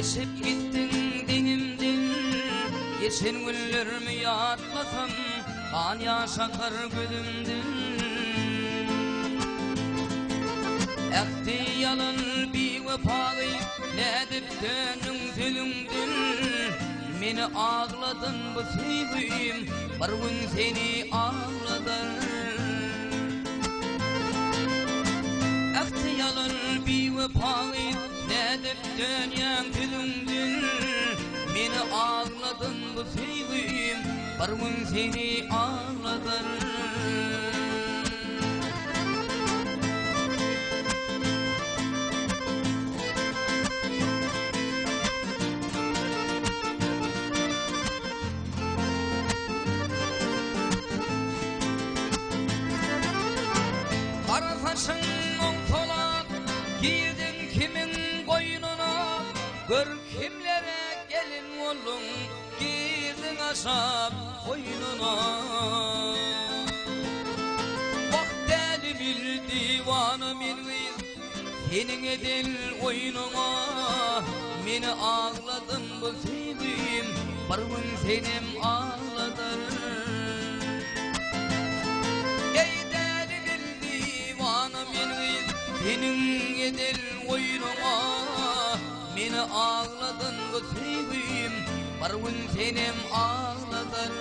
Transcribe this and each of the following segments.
Geçip gittin denimden, geçen günlerimi yatlasam, kan yaş akar gözümden. Ekti yalan bir vefalı, ne dip dönün sözünden. Meni ağladın bu sevgilim, bir gün seni ağladın. Ekti yalan bir vefalı, ne dip dönün sözünden. Meni ağladın bu sevgilim, bir gün seni ağladın. Kara saçın onktolat, giydin kimin koynuna. Gör kimlere gelin oğlum, giydin aşap koynuna. Bak deli bir divanı minviz, senin edil oyununa. Meni ağladın bu sevdiğim, bir gün senim ağladın. Senin edil oyunuma, meni ağladın bu sevgilim, bir gün senim ağladın.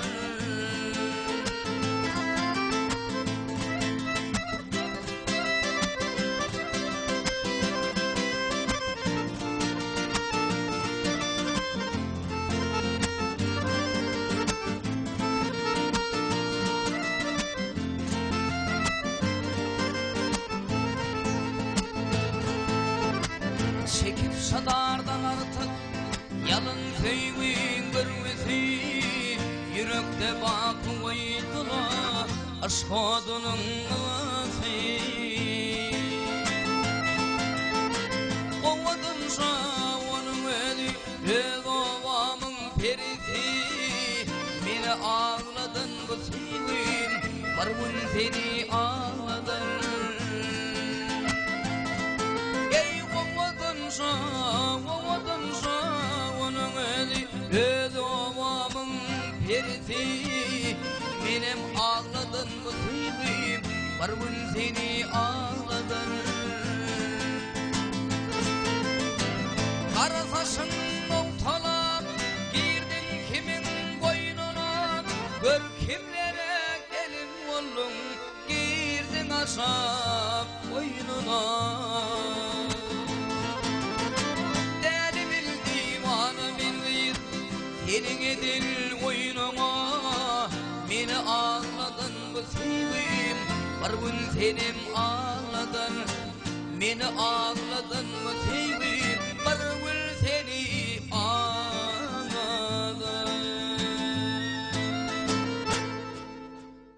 Çekip sadardan artık yalın sevgin görmesi, yürekte bakı koydular aşk odunun ısı. Kovadınsa onun eli öz ovamın perisi. Meni ağladın bu sevgin, bir gün seni ağladın. Ovadansa onun eli öz ovamın perisi. Benim ağladın bu sevgilim, bir gün seni ağladın. Kara saçın noktalap, girdin kimin koynuna. Gör kimlere gelin oğlum, girdin aşap koynuna. Senin edil oyunuma, meni ağladın bu sevgilim, bir gün senim ağladın. Meni ağladın bu